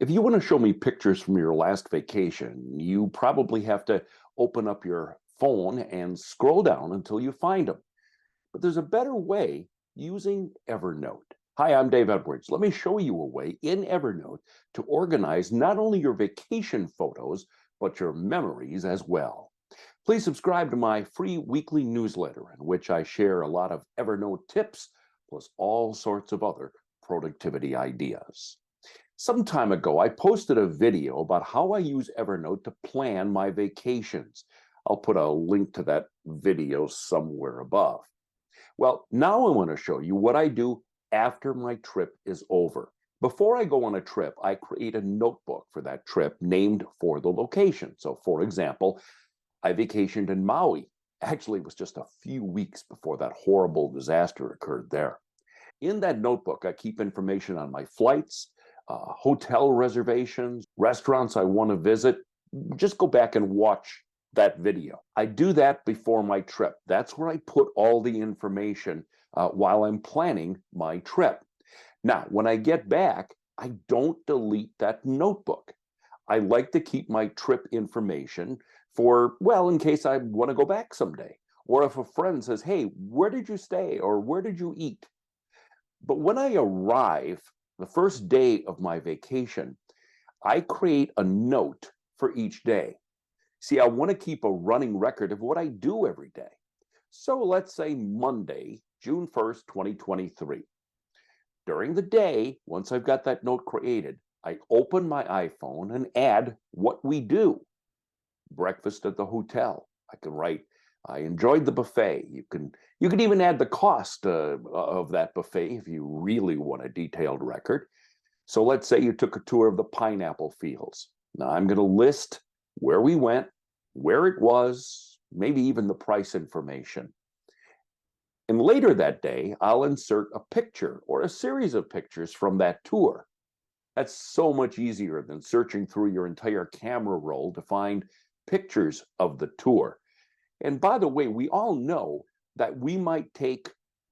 If you want to show me pictures from your last vacation, you probably have to open up your phone and scroll down until you find them. But there's a better way using Evernote. Hi, I'm Dave Edwards. Let me show you a way in Evernote to organize not only your vacation photos, but your memories as well. Please subscribe to my free weekly newsletter in which I share a lot of Evernote tips, plus all sorts of other productivity ideas. Some time ago, I posted a video about how I use Evernote to plan my vacations. I'll put a link to that video somewhere above. Well, now I want to show you what I do after my trip is over. Before I go on a trip, I create a notebook for that trip named for the location. So, for example, I vacationed in Maui. Actually, it was just a few weeks before that horrible disaster occurred there. In that notebook, I keep information on my flights, hotel reservations, restaurants I want to visit. Just go back and watch that video. I do that before my trip. That's where I put all the information while I'm planning my trip. Now, when I get back, I don't delete that notebook. I like to keep my trip information for, well, in case I want to go back someday. Or if a friend says, hey, where did you stay? Or where did you eat? But when I arrive, the first day of my vacation, I create a note for each day. See, I want to keep a running record of what I do every day. So let's say Monday, June 1st, 2023. During the day, once I've got that note created, I open my iPhone and add what we do. Breakfast at the hotel. I can write, I enjoyed the buffet. You can even add the cost of that buffet if you really want a detailed record. So let's say you took a tour of the pineapple fields. Now I'm going to list where we went, where it was, maybe even the price information. And later that day, I'll insert a picture or a series of pictures from that tour. That's so much easier than searching through your entire camera roll to find pictures of the tour. And by the way, we all know that we might take,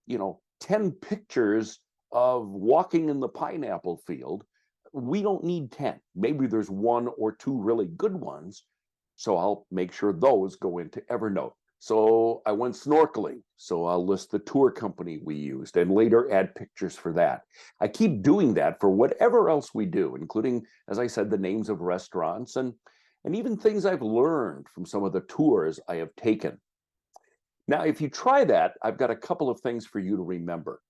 10 pictures of walking in the pineapple field. We don't need 10. Maybe there's one or two really good ones. So I'll make sure those go into Evernote. So I went snorkeling. So I'll list the tour company we used and later add pictures for that. I keep doing that for whatever else we do, including, as I said, the names of restaurants and even things I've learned from some of the tours I have taken. Now, if you try that, I've got a couple of things for you to remember.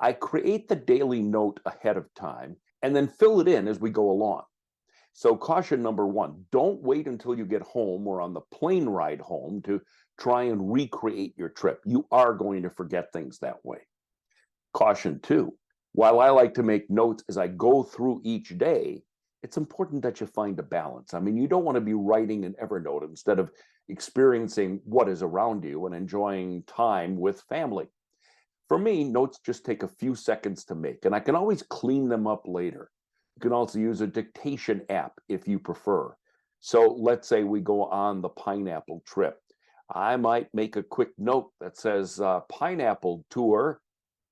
I create the daily note ahead of time and then fill it in as we go along. So caution number one, don't wait until you get home or on the plane ride home to try and recreate your trip. You are going to forget things that way. Caution two, while I like to make notes as I go through each day, it's important that you find a balance. I mean, you don't want to be writing in Evernote instead of experiencing what is around you and enjoying time with family. For me, notes just take a few seconds to make, and I can always clean them up later. You can also use a dictation app if you prefer. So let's say we go on the pineapple trip. I might make a quick note that says pineapple tour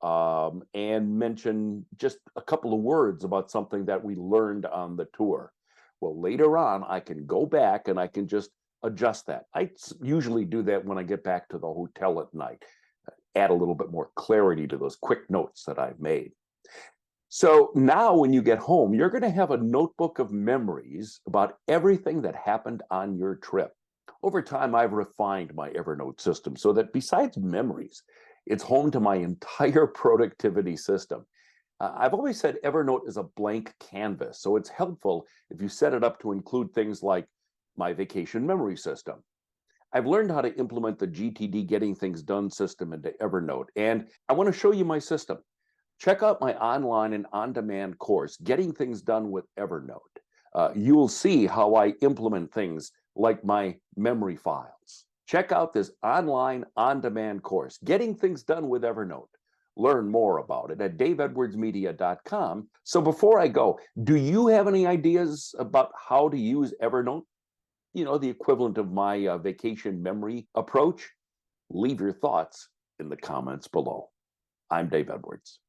and mention just a couple of words about something that we learned on the tour. Well, later on, I can go back and I can just adjust that. I usually do that when I get back to the hotel at night, add a little bit more clarity to those quick notes that I've made. So now when you get home, you're going to have a notebook of memories about everything that happened on your trip. Over time, I've refined my Evernote system so that besides memories, it's home to my entire productivity system. I've always said Evernote is a blank canvas, so it's helpful if you set it up to include things like my vacation memory system. I've learned how to implement the GTD Getting Things Done system into Evernote, and I want to show you my system. Check out my online and on-demand course, Getting Things Done with Evernote. You'll see how I implement things like my memory files. Check out this online on-demand course, Getting Things Done with Evernote. Learn more about it at daveedwardsmedia.com. So before I go, do you have any ideas about how to use Evernote? The equivalent of my vacation memory approach? Leave your thoughts in the comments below. I'm Dave Edwards.